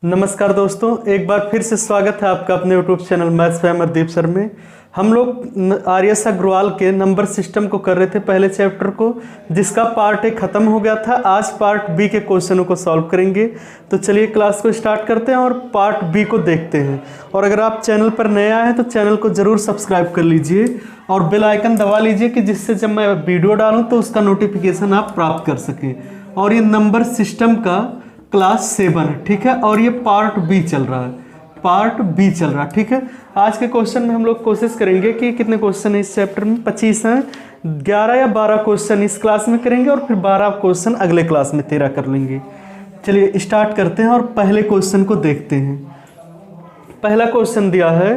नमस्कार दोस्तों, एक बार फिर से स्वागत है आपका अपने YouTube channel maths by Amardeep sir में। हम लोग आर्यस अग्रवाल के नंबर सिस्टम को कर रहे थे, पहले चैप्टर को, जिसका पार्ट ए खत्म हो गया था। आज पार्ट बी के क्वेश्चनों को सॉल्व करेंगे। तो चलिए क्लास को स्टार्ट करते हैं और पार्ट बी को देखते हैं। और अगर आप चैनल पर नए आए हैं तो चैनल को जरूर सब्सक्राइब कर लीजिए और बेल आइकन दबा लीजिए कि जिससे जब मैं वीडियो डालूँ तो उसका नोटिफिकेशन आप प्राप्त कर सकें। और ये नंबर सिस्टम का क्लास 7 है, ठीक है। और ये पार्ट बी चल रहा है, पार्ट बी चल रहा है, ठीक है। आज के क्वेश्चन में हम लोग कोशिश करेंगे कि कितने क्वेश्चन है इस चैप्टर में, 25 हैं। 11 या 12 क्वेश्चन इस क्लास में करेंगे और फिर 12 क्वेश्चन अगले क्लास में 13 कर लेंगे। चलिए स्टार्ट करते हैं और पहले क्वेश्चन को देखते हैं। पहला क्वेश्चन दिया है,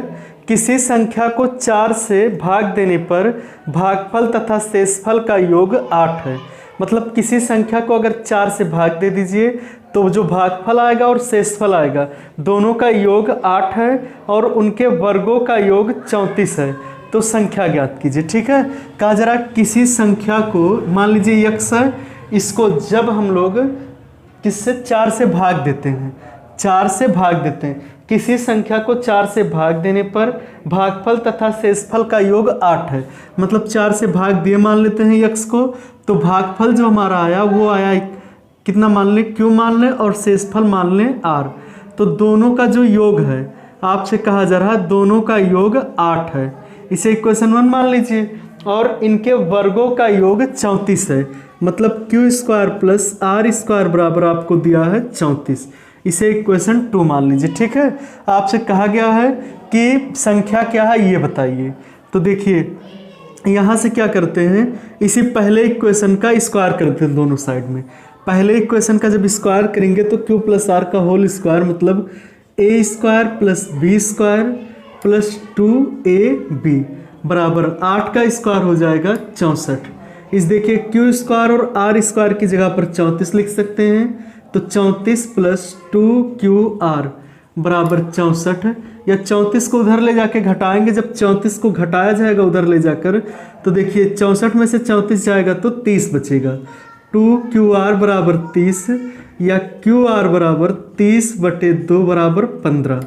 किसी संख्या को 4 से भाग देने पर भागफल तथा शेषफल का योग 8 है। मतलब किसी संख्या को अगर 4 से भाग दे दीजिए तो जो भागफल आएगा और शेषफल आएगा दोनों का योग 8 है और उनके वर्गों का योग 34 है। तो संख्या ज्ञात कीजिए, ठीक है। कहा जरा किसी संख्या को, मान लीजिए x है, इसको जब हम लोग किससे 4 से भाग देते हैं, 4 से भाग देते हैं, किसी संख्या को 4 से भाग देने पर भागफल तथा शेषफल का योग 8 है। मतलब 4 से भाग दिए मान लेते हैं x को, तो भागफल जो हमारा आया वो आया कितना मान लें, q मान लें, और शेषफल मान लें r। तो दोनों का जो योग है, आपसे कहा जा रहा है दोनों का योग 8 है, इसे इक्वेशन 1 मान लीजिए। और इनके वर्गों का योग 34 है। मतलब q² प्लस r² बराबर आपको दिया है 34, इसे इक्वेशन 2 मान लीजिए, ठीक है। आपसे कहा गया है कि संख्या क्या है ये बताइए। तो देखिए यहाँ से क्या करते हैं, इसी पहले इक्वेशन का स्क्वायर करते हैं दोनों साइड में। पहले इक्वेशन का जब स्क्वायर करेंगे तो q प्लस आर का होल स्क्वायर मतलब a² plus b² plus 2ab बराबर 8 का स्क्वायर हो जाएगा 64। इस देखिए q² और r² की जगह पर 34 लिख सकते हैं। तो 34 प्लस 2qr बराबर 64, या 34 को उधर ले जाके घटाएंगे। जब 34 को घटाया जाएगा उधर ले जाकर, तो देखिए 64 में से 34 जाएगा तो 30 बचेगा। 2qr बराबर 30, या qr बराबर 30/2 बराबर 15।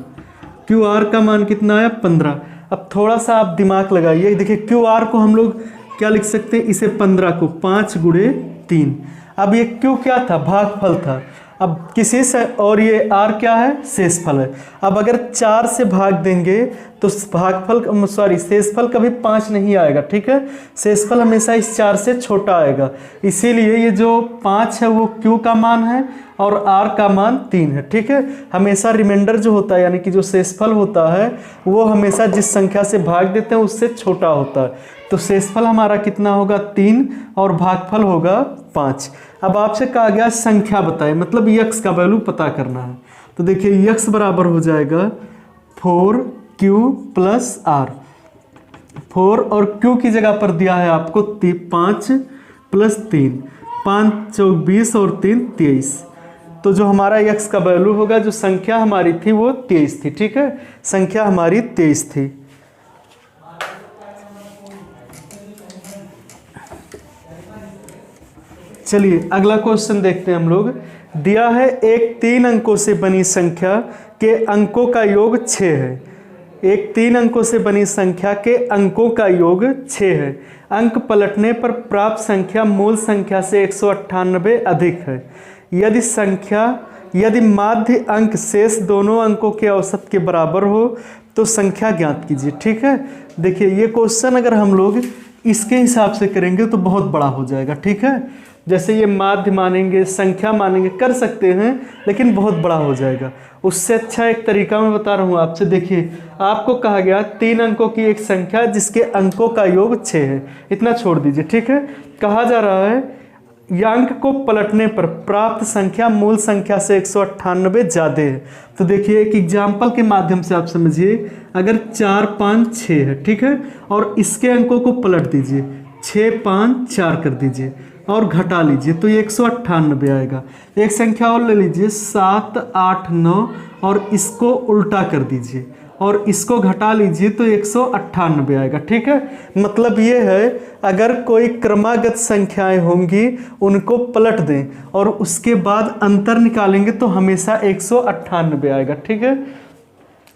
qr का मान कितना आया, 15। अब थोड़ा सा आप दिमाग लगाइए, देखिए qr को हम लोग क्या लिख सकते हैं, इसे 15 को 5 × 3। अब ये q क्या था, भागफल था। अब किसी से, और ये r क्या है, शेषफल है। अब अगर 4 से भाग देंगे तो भागफल शेषफल कभी 5 नहीं आएगा, ठीक है। शेषफल हमेशा इस 4 से छोटा आएगा। इसीलिए ये जो 5 है वो q का मान है और r का मान 3 है, ठीक है। हमेशा रिमाइंडर जो होता है, यानी कि जो शेषफल होता है, वो हमेशा जिस संख्या से भाग देते हैं उससे छोटा होता है। तो शेषफल हमारा कितना होगा, 3, और भागफल होगा 5। अब आपसे कहा गया संख्या बताए, मतलब x का वैल्यू पता करना है। तो देखिए x बराबर हो जाएगा 4q प्लस r। 4 और q की जगह पर दिया है आपको 5 प्लस 3, 5 × 20 और 3 = 23। तो जो हमारा x का वैल्यू होगा, जो संख्या हमारी थी वो 23 थी, ठीक है। संख्या हमारी 23 थी। चलिए अगला क्वेश्चन देखते हैं हम लोग। दिया है एक 3 अंकों से बनी संख्या के अंकों का योग 6 है। एक 3 अंकों से बनी संख्या के अंकों का योग 6 है। अंक पलटने पर प्राप्त संख्या मूल संख्या से 198 अधिक है। यदि माध्य अंक शेष दोनों अंकों के औसत के बराबर हो तो संख्या ज्ञात कीजिए, ठीक है। देखिए ये क्वेश्चन अगर हम लोग इसके हिसाब से करेंगे तो बहुत बड़ा हो जाएगा, ठीक है। जैसे ये माध्य मानेंगे, संख्या मानेंगे, कर सकते हैं, लेकिन बहुत बड़ा हो जाएगा। उससे अच्छा एक तरीका मैं बता रहा हूँ आपसे। देखिए आपको कहा गया 3 अंकों की एक संख्या जिसके अंकों का योग 6 है, इतना छोड़ दीजिए, ठीक है। कहा जा रहा है यह अंक को पलटने पर प्राप्त संख्या मूल संख्या से 198 ज़्यादा है। तो देखिए एक एग्जाम्पल के माध्यम से आप समझिए। अगर 4, 5, 6 है, ठीक है, और इसके अंकों को पलट दीजिए, 6, 5, 4 कर दीजिए और घटा लीजिए तो ये 198 आएगा। एक संख्या और ले लीजिए 7, 8, 9 और इसको उल्टा कर दीजिए और इसको घटा लीजिए तो 198 आएगा। ठीक है, मतलब ये है अगर कोई क्रमागत संख्याएं होंगी उनको पलट दें और उसके बाद अंतर निकालेंगे तो हमेशा 198 आएगा। ठीक है,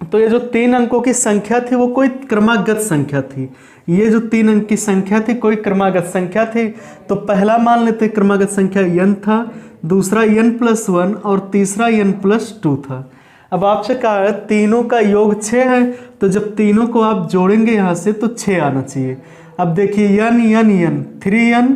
तो ये जो 3 अंकों की संख्या थी वो कोई क्रमागत संख्या थी। ये जो 3 अंक की संख्या थी कोई क्रमागत संख्या थी। तो पहला मान लेते क्रमागत संख्या n था, दूसरा n+1 और तीसरा n+2 था। अब आपसे कहा है तीनों का योग 6 है, तो जब तीनों को आप जोड़ेंगे यहाँ से तो 6 आना चाहिए। अब देखिए n 3n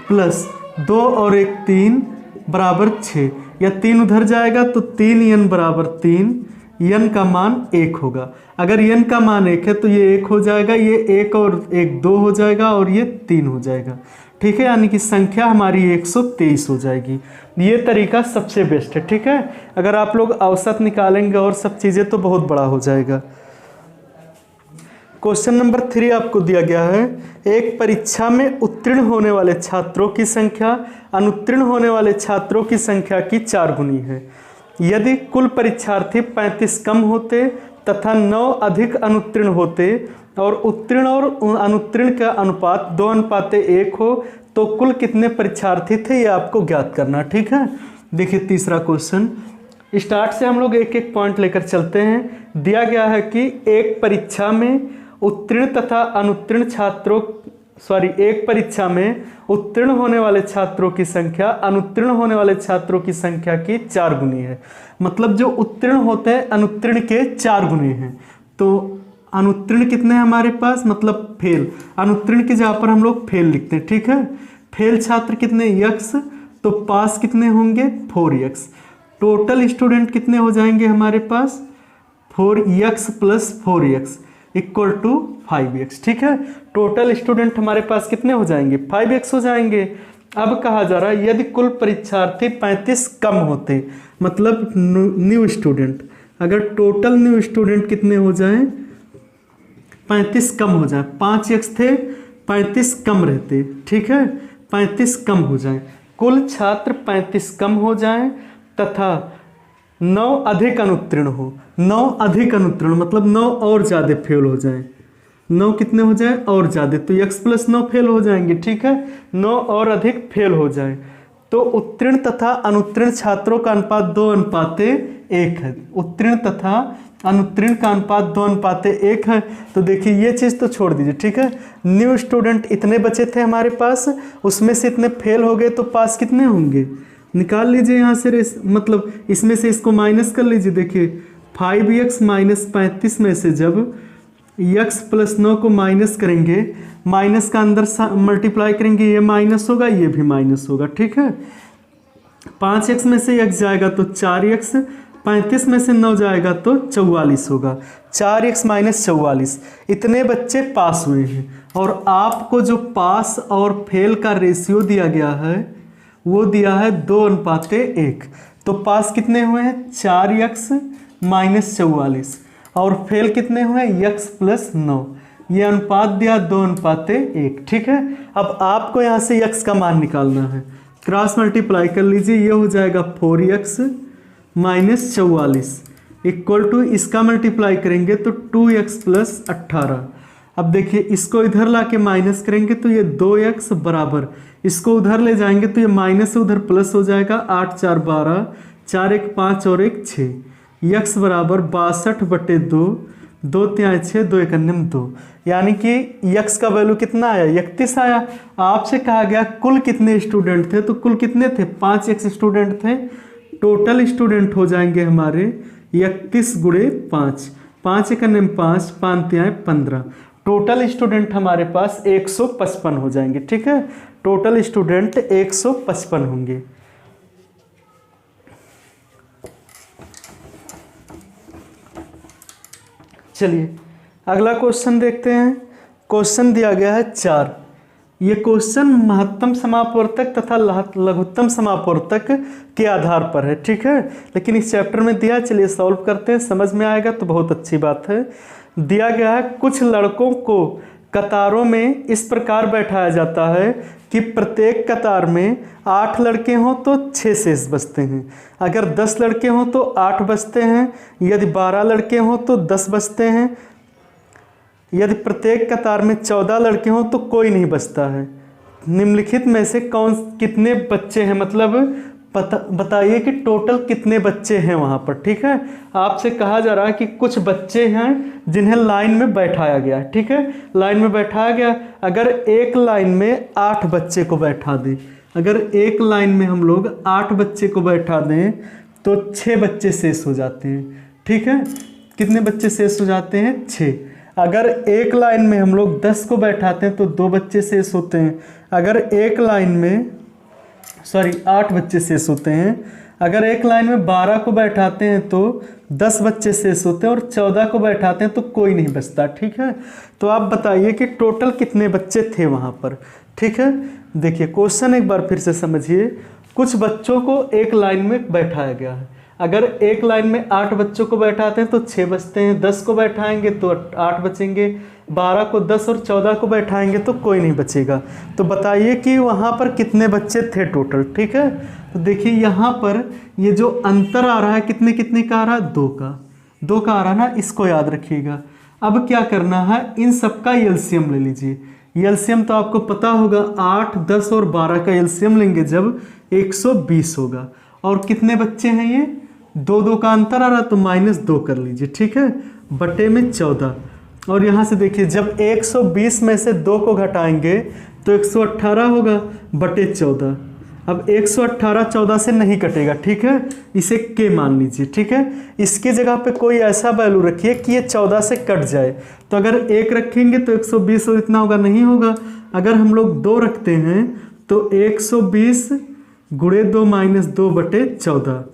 प्लस 2 और 1 3 बराबर 6, या 3 उधर जाएगा तो 3n बराबर 3, n का मान 1 होगा। अगर n का मान 1 है तो ये 1 हो जाएगा, ये 1 और 1 2 हो जाएगा और ये 3 हो जाएगा। ठीक है, यानी कि संख्या हमारी 123 हो जाएगी। ये तरीका सबसे बेस्ट है। ठीक है, अगर आप लोग औसत निकालेंगे और सब चीज़ें तो बहुत बड़ा हो जाएगा। क्वेश्चन नंबर 3 आपको दिया गया है, एक परीक्षा में उत्तीर्ण होने वाले छात्रों की संख्या अनुत्तीर्ण होने वाले छात्रों की संख्या की 4 गुनी है। यदि कुल परीक्षार्थी 35 कम होते तथा 9 अधिक अनुत्तीर्ण होते और उत्तीर्ण और अनुत्तीर्ण का अनुपात 2:1 हो तो कुल कितने परीक्षार्थी थे, ये आपको ज्ञात करना। ठीक है, देखिए तीसरा क्वेश्चन, स्टार्ट से हम लोग एक एक पॉइंट लेकर चलते हैं। दिया गया है कि एक परीक्षा में उत्तीर्ण तथा अनुत्तीर्ण छात्रों एक परीक्षा में उत्तीर्ण होने वाले छात्रों की संख्या अनुत्तीर्ण होने वाले छात्रों की संख्या की 4 गुनी है। मतलब जो उत्तीर्ण होते हैं अनुत्तीर्ण के 4 गुने हैं। तो अनुत्तीर्ण कितने हैं हमारे पास, मतलब फेल, अनुत्तीर्ण की जगह पर हम लोग फेल लिखते हैं। ठीक है, फेल छात्र कितने x, तो पास कितने होंगे 4x। टोटल स्टूडेंट कितने हो जाएंगे हमारे पास 4x + 4x = 5x। ठीक है, टोटल स्टूडेंट हमारे पास कितने हो जाएंगे 5x हो जाएंगे। अब कहा जा रहा है यदि कुल परीक्षार्थी 35 कम होते, मतलब न्यू स्टूडेंट, अगर टोटल न्यू स्टूडेंट कितने हो जाएं 35 कम हो जाए, 5x थे 35 कम रहते। ठीक है, 35 कम हो जाए, कुल छात्र 35 कम हो जाएं तथा 9 अधिक अनुत्तीर्ण हो। 9 अधिक अनुत्तीर्ण मतलब 9 और ज़्यादा फेल हो जाएं। 9 कितने हो जाए और ज़्यादा, तो x + 9 फेल हो जाएंगे। ठीक है, 9 और अधिक फेल हो जाए तो उत्तीर्ण तथा अनुत्तीर्ण छात्रों का अनुपात 2:1 है। उत्तीर्ण तथा अनुत्तीर्ण का अनुपात 2:1 है। तो देखिए ये चीज़ तो छोड़ दीजिए। ठीक है, न्यू स्टूडेंट इतने बचे थे हमारे पास, उसमें से इतने फेल हो गए तो पास कितने होंगे निकाल लीजिए यहाँ से, मतलब इसमें से इसको माइनस कर लीजिए। देखिए 5x - 35 में से जब x + 9 को माइनस करेंगे, माइनस का अंदर मल्टीप्लाई करेंगे, ये माइनस होगा ये भी माइनस होगा। ठीक है, 5x में से x जाएगा तो 4x, 35 में से 9 जाएगा तो 44 होगा। 4x - 44, इतने बच्चे पास हुए हैं। और आपको जो पास और फेल का रेशियो दिया गया है वो दिया है 2:1। तो पास कितने हुए हैं 4x - 44 और फेल कितने हुए x + 9, ये अनुपात दिया 2:1। ठीक है, अब आपको यहाँ से x का मान निकालना है, क्रॉस मल्टीप्लाई कर लीजिए, ये हो जाएगा 4x - 44 = इसका मल्टीप्लाई करेंगे तो 2x + 18। अब देखिए इसको इधर ला के माइनस करेंगे तो ये 2x बराबर, इसको उधर ले जाएंगे तो ये माइनस से उधर प्लस हो जाएगा, 8 4 12, 4 1 5 और 1 6, x बराबर 62/2, 2 3 6, 2 1 2, यानी कि x का वैल्यू कितना आया 31 आया। आपसे कहा गया कुल कितने स्टूडेंट थे, तो कुल कितने थे 5x स्टूडेंट थे। टोटल स्टूडेंट हो जाएंगे हमारे 31 × 5, 5 1 5, 5 3 15। टोटल स्टूडेंट हमारे पास 155 हो जाएंगे। ठीक है, टोटल स्टूडेंट 155 होंगे। चलिए अगला क्वेश्चन देखते हैं। क्वेश्चन दिया गया है 4। ये क्वेश्चन महत्तम समापवर्तक तथा लघुत्तम समापवर्तक के आधार पर है। ठीक है, लेकिन इस चैप्टर में दिया, चलिए सॉल्व करते हैं, समझ में आएगा तो बहुत अच्छी बात है। दिया गया है कुछ लड़कों को कतारों में इस प्रकार बैठाया जाता है कि प्रत्येक कतार में 8 लड़के हों तो 6 शेष बचते हैं, अगर 10 लड़के हों तो 8 बचते हैं, यदि 12 लड़के हों तो 10 बचते हैं, यदि प्रत्येक कतार में 14 लड़के हों तो कोई नहीं बचता है। निम्नलिखित में से कितने बच्चे हैं, मतलब बताइए कि टोटल कितने बच्चे हैं वहाँ पर। ठीक है, आपसे कहा जा रहा है कि कुछ बच्चे हैं जिन्हें लाइन में बैठाया गया है। ठीक है, लाइन में बैठाया गया, अगर एक लाइन में 8 बच्चे को बैठा दें, अगर एक लाइन में हम लोग 8 बच्चे को बैठा दें तो 6 बच्चे शेष हो जाते हैं। ठीक है, कितने बच्चे शेष हो जाते हैं? 6। अगर एक लाइन में हम लोग 10 को बैठाते हैं तो 2 बच्चे शेष होते हैं, अगर एक लाइन में 8 बच्चे शेष होते हैं, अगर एक लाइन में 12 को बैठाते हैं तो 10 बच्चे शेष होते हैं और 14 को बैठाते हैं तो कोई नहीं बचता। ठीक है, तो आप बताइए कि टोटल कितने बच्चे थे वहाँ पर। ठीक है, देखिए क्वेश्चन एक बार फिर से समझिए। कुछ बच्चों को एक लाइन में बैठाया गया है, अगर एक लाइन में 8 बच्चों को बैठाते हैं तो 6 बचते हैं, 10 को बैठाएंगे तो 8 बचेंगे, 12 को 10 और 14 को बैठाएंगे तो कोई नहीं बचेगा। तो बताइए कि वहाँ पर कितने बच्चे थे टोटल। ठीक है, तो देखिए यहाँ पर ये जो अंतर आ रहा है कितने कितने का आ रहा है? 2 का आ रहा है ना, इसको याद रखिएगा। अब क्या करना है, इन सब का एलसीएम ले लीजिए। एलसीएम तो आपको पता होगा 8, 10 और 12 का एलसीएम लेंगे जब 120 होगा। और कितने बच्चे हैं ये? 2 का अंतर आ रहा तो -2 कर लीजिए। ठीक है, बटे में 14। और यहाँ से देखिए जब 120 में से 2 को घटाएंगे तो 118 होगा बटे 14। अब 118 14 से नहीं कटेगा। ठीक है, इसे के मान लीजिए। ठीक है, इसके जगह पे कोई ऐसा वैल्यू रखिए कि ये 14 से कट जाए। तो अगर 1 रखेंगे तो 120 और इतना होगा, नहीं होगा। अगर हम लोग 2 रखते हैं तो 120 गुणे 2 -2 बटे 14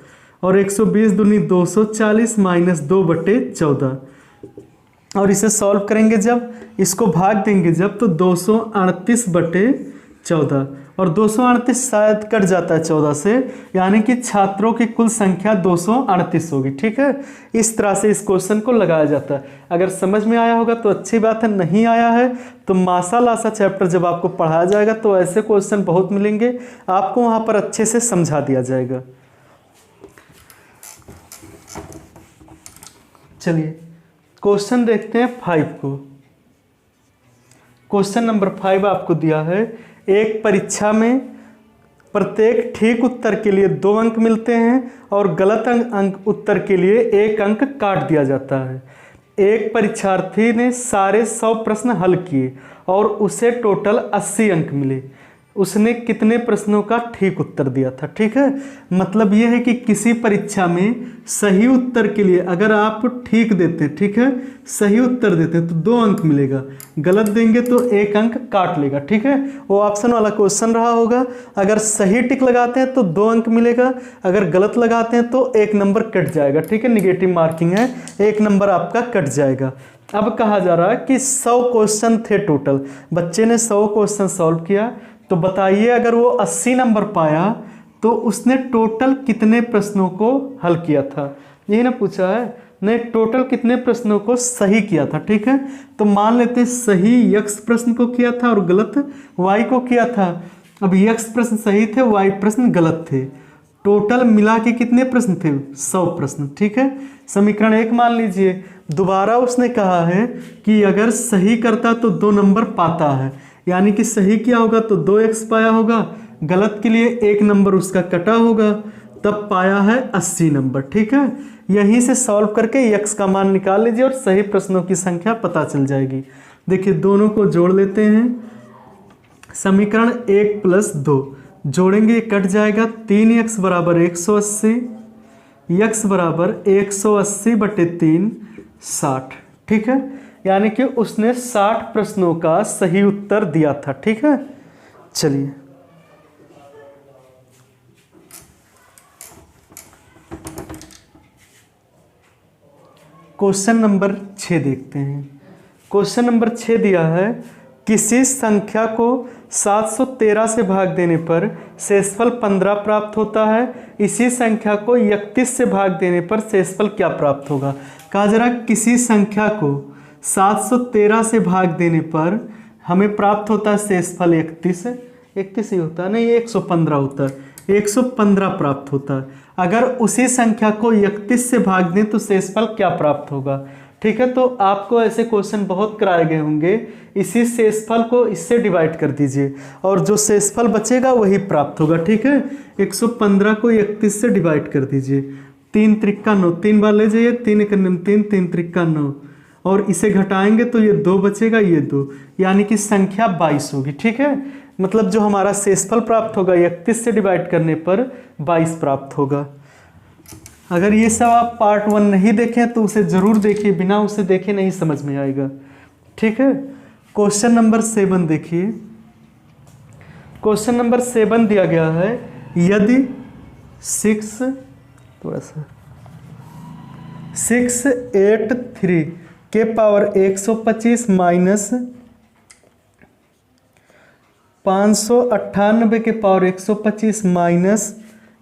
और 120 दूनी 240 -2 बटे 14। और इसे सॉल्व करेंगे जब, इसको भाग देंगे जब, तो 238 बटे 14 और 238 शायद कट जाता है 14 से, यानी कि छात्रों की कुल संख्या 238 होगी। ठीक है, इस तरह से इस क्वेश्चन को लगाया जाता है। अगर समझ में आया होगा तो अच्छी बात है, नहीं आया है तो मासा लासा चैप्टर जब आपको पढ़ाया जाएगा तो ऐसे क्वेश्चन बहुत मिलेंगे, आपको वहाँ पर अच्छे से समझा दिया जाएगा। चलिए क्वेश्चन देखते हैं 5 को। क्वेश्चन नंबर 5 आपको दिया है, एक परीक्षा में प्रत्येक ठीक उत्तर के लिए 2 अंक मिलते हैं और गलत अंक उत्तर के लिए 1 अंक काट दिया जाता है। एक परीक्षार्थी ने सारे 100 प्रश्न हल किए और उसे टोटल 80 अंक मिले। उसने कितने प्रश्नों का ठीक उत्तर दिया था? ठीक है, मतलब यह है कि किसी परीक्षा में सही उत्तर के लिए अगर आप ठीक देते, ठीक है, सही उत्तर देते तो 2 अंक मिलेगा, गलत देंगे तो 1 अंक काट लेगा। ठीक है, वो ऑप्शन वाला क्वेश्चन रहा होगा। अगर सही टिक लगाते हैं तो 2 अंक मिलेगा, अगर गलत लगाते हैं तो 1 नंबर कट जाएगा। ठीक है, निगेटिव मार्किंग है, 1 नंबर आपका कट जाएगा। अब कहा जा रहा है कि 100 क्वेश्चन थे टोटल, बच्चे ने 100 क्वेश्चन सॉल्व किया, तो बताइए अगर वो 80 नंबर पाया तो उसने टोटल कितने प्रश्नों को हल किया था? यही ना पूछा है, ने टोटल कितने प्रश्नों को सही किया था। ठीक है, तो मान लेते हैं सही x प्रश्न को किया था और गलत y को किया था। अब x प्रश्न सही थे, y प्रश्न गलत थे, टोटल मिला के कितने प्रश्न थे? 100 प्रश्न। ठीक है, समीकरण 1 मान लीजिए। दोबारा उसने कहा है कि अगर सही करता तो 2 नंबर पाता है, यानी कि सही किया होगा तो 2x पाया होगा, गलत के लिए 1 नंबर उसका कटा होगा, तब पाया है 80 नंबर। ठीक है, यहीं से सॉल्व करके x का मान निकाल लीजिए और सही प्रश्नों की संख्या पता चल जाएगी। देखिए दोनों को जोड़ लेते हैं, समीकरण 1 + 2 जोड़ेंगे, कट जाएगा, 3x = 180, x = 180 बटे 3 60। ठीक है, यानी कि उसने 60 प्रश्नों का सही उत्तर दिया था। ठीक है, चलिए क्वेश्चन नंबर 6 देखते हैं। क्वेश्चन नंबर 6 दिया है, किसी संख्या को 713 से भाग देने पर शेषफल 15 प्राप्त होता है, इसी संख्या को 31 से भाग देने पर शेषफल क्या प्राप्त होगा? कहा जरा किसी संख्या को 713 से भाग देने पर हमें प्राप्त होता है शेषफल 31 ही होता है, नहीं 115 होता है, 115 प्राप्त होता है। अगर उसी संख्या को 31 से भाग दें तो शेषफल क्या प्राप्त होगा। ठीक है, तो आपको ऐसे क्वेश्चन बहुत कराए गए होंगे। इसी शेषफल को इससे डिवाइड कर दीजिए और जो शेषफल बचेगा वही प्राप्त होगा। ठीक है, 115 को 31 से डिवाइड कर दीजिए। 3 त्रिक्का 9, 3 बार ले जाइए, 3 एक 3, 3 त्रिक्का 9, और इसे घटाएंगे तो ये 2 बचेगा, ये 2, यानी कि संख्या 22 होगी। ठीक है, मतलब जो हमारा शेषफल प्राप्त होगा 31 से डिवाइड करने पर 22 प्राप्त होगा। अगर ये सब आप पार्ट 1 नहीं देखें तो उसे जरूर देखिए, बिना उसे देखे नहीं समझ में आएगा। ठीक है, क्वेश्चन नंबर 7 देखिए। क्वेश्चन नंबर 7 दिया गया है, यदि 683 के पावर 125 माइनस 598 के पावर 125 माइनस,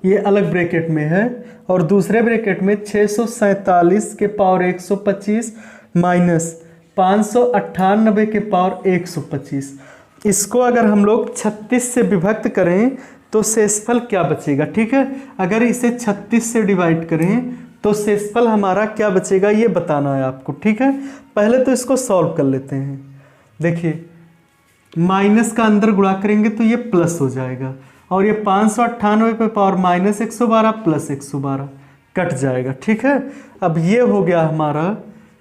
ये अलग ब्रैकेट में है, और दूसरे ब्रैकेट में 647 के पावर 125 माइनस 598 के पावर 125, इसको अगर हम लोग 36 से विभक्त करें तो शेषफल क्या बचेगा। ठीक है, अगर इसे 36 से डिवाइड करें तो शेषफल हमारा क्या बचेगा ये बताना है आपको। ठीक है, पहले तो इसको सॉल्व कर लेते हैं। देखिए, माइनस का अंदर गुणा करेंगे तो ये प्लस हो जाएगा, और ये 598 पे पावर माइनस 112 प्लस 112 कट जाएगा। ठीक है, अब ये हो गया हमारा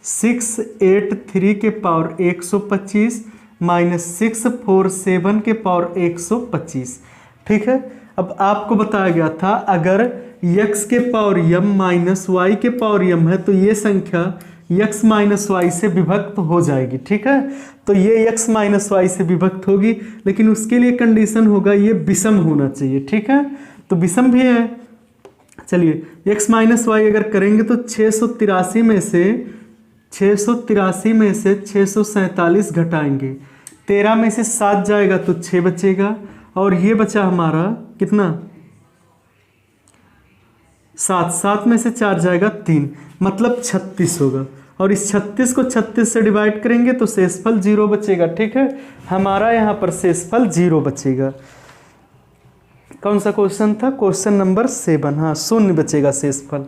683 के पावर 125 माइनस 647 के पावर 125। ठीक है, अब आपको बताया गया था अगर x के पावर m माइनस y के पावर m है तो ये संख्या x माइनस वाई से विभक्त हो जाएगी। ठीक है, तो ये x माइनस वाई से विभक्त होगी, लेकिन उसके लिए कंडीशन होगा ये विषम होना चाहिए। ठीक है, तो विषम भी है। चलिए, x माइनस वाई अगर करेंगे तो 683 में से 647 घटाएंगे, 13 में से 7 जाएगा तो 6 बचेगा, और ये बचा हमारा कितना 7 में से 4 जाएगा 3, मतलब 36 होगा, और इस 36 को 36 से डिवाइड करेंगे तो शेषफल 0 बचेगा। ठीक है, हमारा यहाँ पर शेषफल 0 बचेगा। कौन सा क्वेश्चन था? Question number 7। हाँ, 0 बचेगा शेषफल।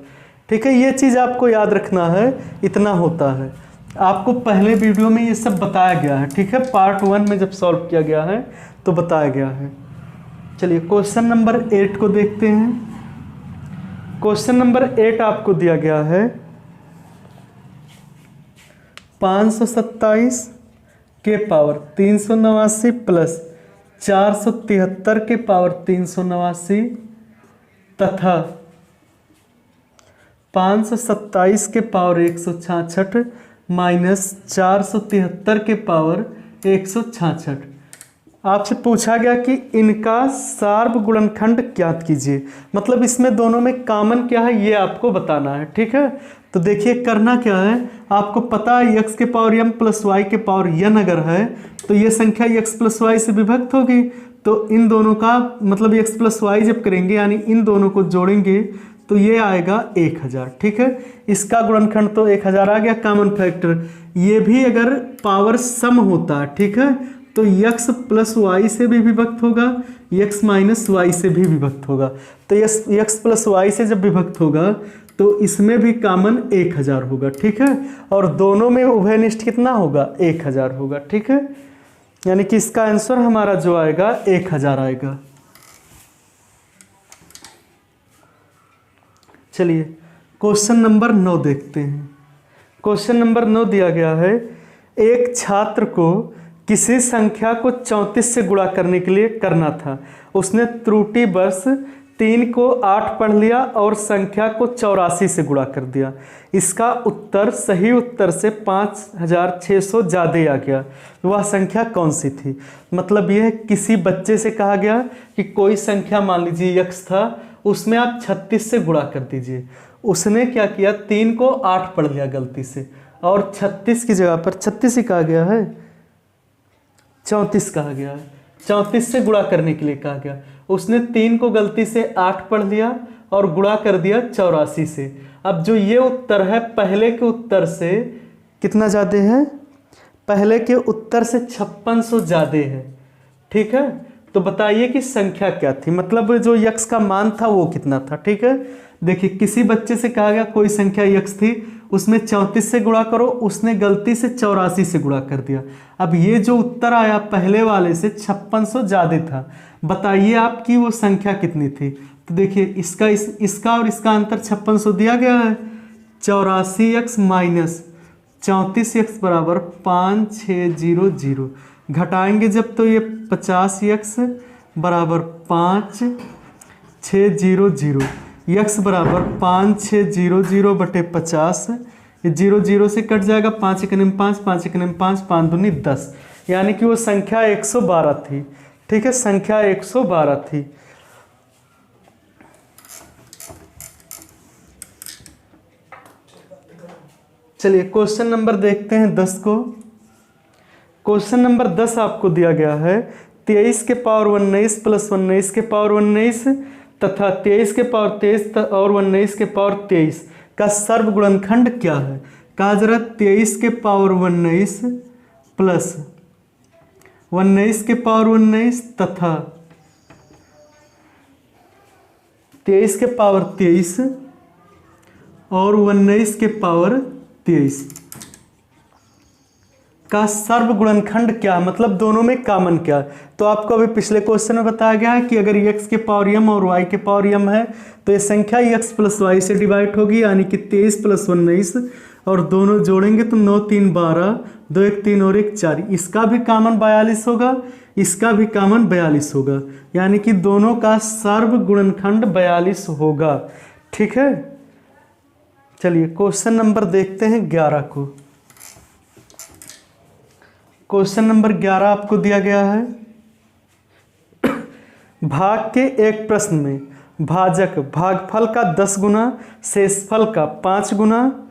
ठीक है, ये चीज़ आपको याद रखना है, इतना होता है। आपको पहले वीडियो में ये सब बताया गया है। ठीक है, पार्ट 1 में जब सॉल्व किया गया है तो बताया गया है। चलिए, क्वेश्चन नंबर 8 को देखते हैं। क्वेश्चन नंबर 8 आपको दिया गया है 527 के पावर 389 प्लस 473 के पावर 389 तथा 527 के पावर 166 माइनस 473 के पावर 166। आपसे पूछा गया कि इनका सार्व गुणनखंड ज्ञात कीजिए, मतलब इसमें दोनों में कॉमन क्या है ये आपको बताना है। ठीक है, तो देखिए करना क्या है, आपको पता है x के पावर m प्लस वाई के पावर n अगर है तो ये संख्या x प्लस वाई से विभक्त होगी, तो इन दोनों का मतलब x प्लस वाई जब करेंगे यानी इन दोनों को जोड़ेंगे तो ये आएगा 1000। ठीक है, इसका गुणनखंड तो 1000 आ गया, कॉमन फैक्टर। ये भी अगर पावर सम होता है, ठीक है, तो x प्लस वाई से भी विभक्त होगा, x माइनस वाई से भी विभक्त होगा। तो x प्लस वाई से जब विभक्त होगा तो इसमें भी कॉमन 1000 होगा। ठीक है, और दोनों में उभयनिष्ठ कितना होगा? 1000 होगा। ठीक है, यानी कि इसका आंसर हमारा जो आएगा 1000 आएगा। चलिए, क्वेश्चन नंबर 9 देखते हैं। क्वेश्चन नंबर 9 दिया गया है, एक छात्र को किसी संख्या को 34 से गुणा करने के लिए करना था, उसने त्रुटिवश 3 को 8 पढ़ लिया और संख्या को 84 से गुणा कर दिया। इसका उत्तर सही उत्तर से 5600 ज़्यादा आ गया। वह संख्या कौन सी थी? मतलब यह किसी बच्चे से कहा गया कि कोई संख्या मान लीजिए x था, उसमें आप 36 से गुणा कर दीजिए। उसने क्या किया, 3 को 8 पढ़ लिया गलती से, और 36 की जगह पर 36 ही कहा गया है, 34 कहा गया है, 34 से गुणा करने के लिए कहा गया। उसने 3 को गलती से 8 पढ़ लिया और गुणा कर दिया 84 से। अब जो ये उत्तर है पहले के उत्तर से कितना ज़्यादा है, पहले के उत्तर से 5600 ज़्यादा है। ठीक है, तो बताइए कि संख्या क्या थी, मतलब जो यक्स का मान था वो कितना था। ठीक है, देखिए किसी बच्चे से कहा गया कोई संख्या यक्स थी, उसमें 34 से गुणा करो, उसने गलती से 84 से गुणा कर दिया। अब ये जो उत्तर आया पहले वाले से 5600 ज़्यादा था, बताइए आपकी वो संख्या कितनी थी। तो देखिए इसका और इसका अंतर 5600 दिया गया है, 84x माइनस 34x बराबर 5600, घटाएंगे जब तो ये 50x बराबर 5600, x बराबर 5600 बटे 50, ये 0 0 से कट जाएगा, 5 1 5, 5 1 5, 5 दूनी 10, यानी कि वो संख्या 112 थी। ठीक है, संख्या 112 थी। चलिए क्वेश्चन नंबर देखते हैं 10 को। क्वेश्चन नंबर 10 आपको दिया गया है 23 के पावर 19 प्लस 19 के पावर 19 तथा 23 के पावर 23 और 19 के पावर 23 का सर्व गुणनखंड क्या है। कहा जरा 23 के पावर 19 प्लस 19 के पावर 19 तथा 23 के पावर 23 और 19 के पावर 23 का सर्व गुणनखंड क्या, मतलब दोनों में कॉमन क्या। तो आपको अभी पिछले क्वेश्चन में बताया गया है कि अगर x के पावर m और y के पावर m है तो ये संख्या x प्लस y से डिवाइड होगी, यानी कि 23 प्लस 19 और दोनों जोड़ेंगे तो 9 3 12, 2 1 3 और 1 4, इसका भी कॉमन 42 होगा, इसका भी कॉमन 42 होगा, यानी कि दोनों का सर्व गुणनखंड 42 होगा। ठीक है, चलिए क्वेश्चन नंबर देखते हैं 11 को। क्वेश्चन नंबर 11 आपको दिया गया है भाग के एक प्रश्न में भाजक भागफल का 10 गुना शेषफल का 5 गुना।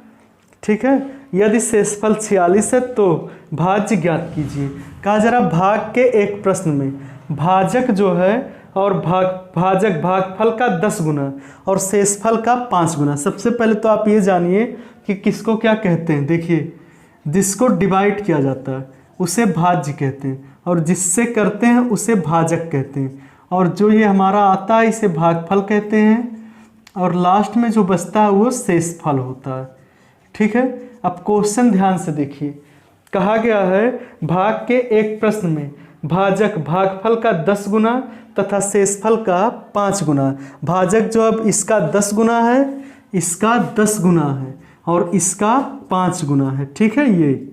ठीक है, यदि शेषफल 46 है तो भाज्य ज्ञात कीजिए। कहा जरा भाग के एक प्रश्न में भाजक जो है और भाजक भागफल का 10 गुना और शेषफल का 5 गुना। सबसे पहले तो आप ये जानिए कि किसको क्या कहते हैं। देखिए जिसको डिवाइड किया जाता है उसे भाज्य कहते हैं, और जिससे करते हैं उसे भाजक कहते हैं, और जो ये हमारा आता है इसे भागफल कहते हैं, और लास्ट में जो बचता है वो शेषफल होता है। ठीक है, अब क्वेश्चन ध्यान से देखिए। कहा गया है भाग के एक प्रश्न में भाजक भागफल का 10 गुना तथा शेषफल का 5 गुना। भाजक जो अब इसका 10 गुना है, इसका 10 गुना है और इसका 5 गुना है। ठीक है, ये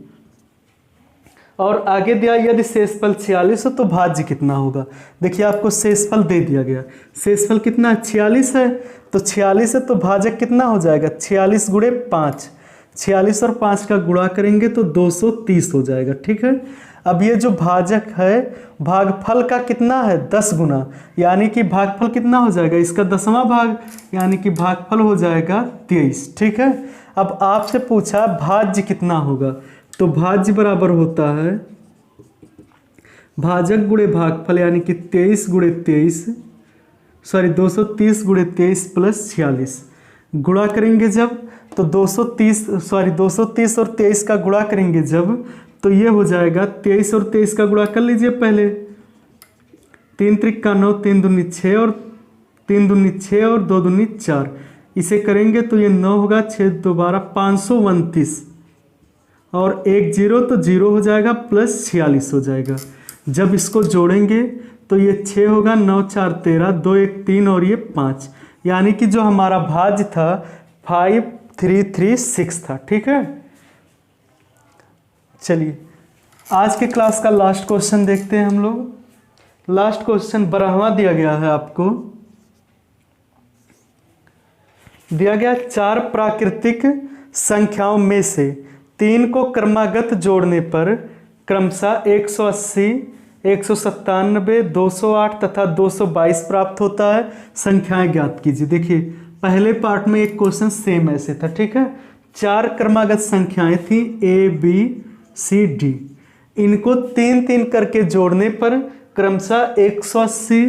और आगे दिया यदि शेषफल 46 हो तो भाज्य कितना होगा। देखिए आपको शेषफल दे दिया गया, शेषफल कितना है 46 है, तो 46 है तो भाजक कितना हो जाएगा 46 गुणे 5, 46 और 5 का गुणा करेंगे तो 230 हो जाएगा। ठीक है, अब ये जो भाजक है भागफल का कितना है 10 गुना, यानी कि भागफल कितना हो जाएगा इसका 10वां भाग, यानी कि भागफल हो जाएगा 23। ठीक है, अब आपसे पूछा भाज्य कितना होगा, तो भाज्य बराबर होता है भाजक गुणे भागफल, यानी कि 23 गुणे 23 230 गुणे 23 प्लस 46, गुणा करेंगे जब तो 230 और 23 का गुणा करेंगे जब तो ये हो जाएगा 23 और 23 का गुणा कर लीजिए पहले, 3 त्रिक का 9, 3 दूनी 6 और 3 दूनी 6 और 2 दूनी 4, इसे करेंगे तो ये 9 होगा, 6 2 12 529 और 1 0 तो 0 हो जाएगा प्लस 46 हो जाएगा। जब इसको जोड़ेंगे तो ये 6 होगा, 9 4 13, 2 1 3 और ये 5, यानी कि जो हमारा भाज्य था 5336 था। ठीक है, चलिए आज के क्लास का लास्ट क्वेश्चन देखते हैं हम लोग। लास्ट क्वेश्चन 12वां दिया गया है आपको, दिया गया 4 प्राकृतिक संख्याओं में से 3 को क्रमागत जोड़ने पर क्रमशः 180, 197, 208 तथा 222 प्राप्त होता है, संख्याएं ज्ञात कीजिए। देखिए पहले पार्ट में एक क्वेश्चन सेम ऐसे था। ठीक है, 4 क्रमागत संख्याएं थी A B C D, इनको 3 करके जोड़ने पर क्रमशः 180,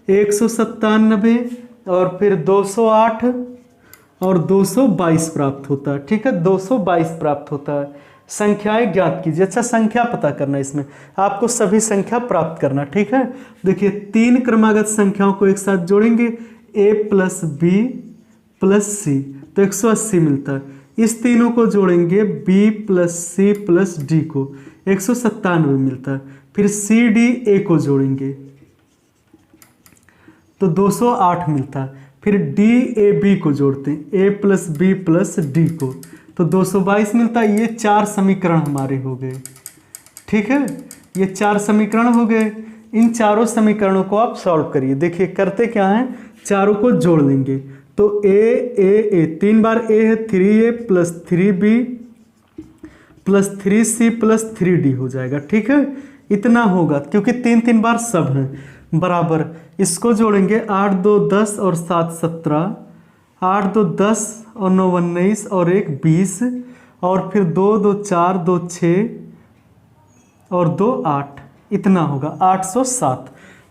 197 और फिर 208 और 222 प्राप्त होता है। ठीक है, 222 प्राप्त होता है। संख्याएं ज्ञात कीजिए। अच्छा, संख्या पता करना, इसमें आपको सभी संख्या प्राप्त करना, ठीक है। देखिए 3 क्रमागत संख्याओं को एक साथ जोड़ेंगे, a plus B plus C, तो 180 मिलता है। इस तीनों को जोड़ेंगे b plus C plus D को, 197 मिलता है। फिर सी डी ए को जोड़ेंगे तो 208 मिलता है। फिर डी ए बी को जोड़ते हैं, ए प्लस बी प्लस डी को, तो 222 मिलता है। ये 4 समीकरण हमारे हो गए, ठीक है। ये 4 समीकरण हो गए। इन चारों समीकरणों को आप सॉल्व करिए। देखिए करते क्या है, चारों को जोड़ लेंगे तो ए 3 बार ए है, 3a plus 3b plus 3c plus 3d हो जाएगा, ठीक है। इतना होगा क्योंकि 3 बार सब हैं बराबर। इसको जोड़ेंगे 8 2 10 और 7 17, 8 2 10 और 9 19 और 1 20, और फिर 2 2 4 2 6 और 2 8, इतना होगा 807।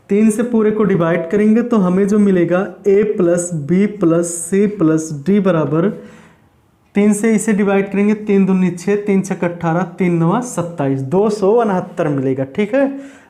3 से पूरे को डिवाइड करेंगे तो हमें जो मिलेगा a plus B plus C plus D बराबर, 3 से इसे डिवाइड करेंगे, 3 दूनी 6, 3 छक 18, 3 9 27, 269 मिलेगा, ठीक है।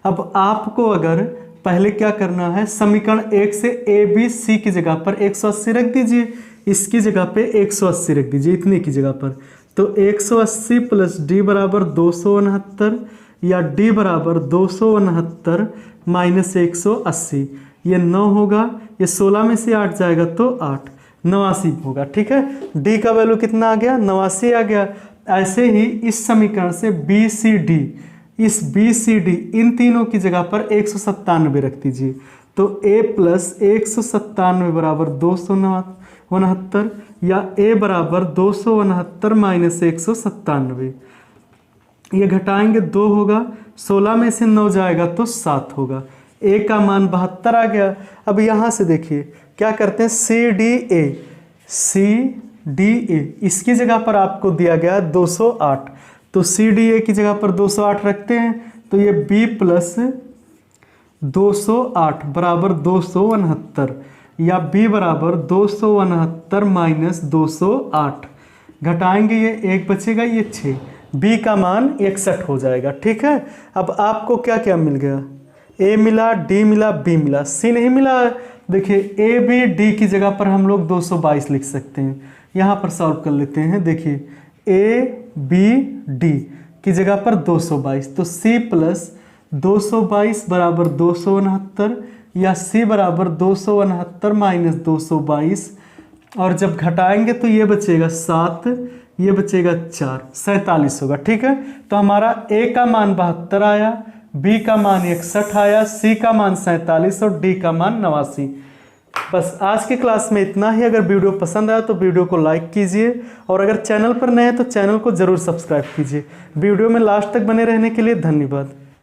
अब आपको अगर पहले क्या करना है, समीकरण 1 से ए बी सी की जगह पर 180 रख दीजिए, इसकी जगह पे 180 रख दीजिए, इतने की जगह पर। तो 180 प्लस डी बराबर 269, या डी बराबर 269 माइनस 180, ये 9 होगा, ये 16 में से 8 जाएगा तो 8, 89 होगा, ठीक है। डी का वैल्यू कितना आ गया, 89 आ गया। ऐसे ही इस समीकरण से बी सी डी, इस बी सी डी इन तीनों की जगह पर 197 रख दीजिए, तो a प्लस 197 बराबर 269, या a बराबर 269 माइनस 197, ये घटाएंगे 2 होगा, 16 में से 9 जाएगा तो 7 होगा। a का मान 72 आ गया। अब यहाँ से देखिए क्या करते हैं, सी डी ए इसकी जगह पर आपको दिया गया 208, तो सी डी ए की जगह पर 208 रखते हैं, तो ये b प्लस 208 बराबर 269, या b बराबर 269 माइनस 208, घटाएंगे ये 1 बचेगा, ये 6, b का मान 61 हो जाएगा, ठीक है। अब आपको क्या क्या मिल गया, a मिला, d मिला, b मिला, c नहीं मिला। देखिए a b d की जगह पर हम लोग 222 लिख सकते हैं, यहाँ पर सॉल्व कर लेते हैं। देखिए a b d की जगह पर 222, तो c प्लस 222 बराबर 269, या c बराबर 269 माइनस 222, और जब घटाएंगे तो ये बचेगा 7, ये बचेगा 4, 47 होगा, ठीक है। तो हमारा a का मान 72 आया, b का मान 61 आया, c का मान 47 और d का मान 89। बस आज की क्लास में इतना ही। अगर वीडियो पसंद आया तो वीडियो को लाइक कीजिए, और अगर चैनल पर नए हैं तो चैनल को ज़रूर सब्सक्राइब कीजिए। वीडियो में लास्ट तक बने रहने के लिए धन्यवाद।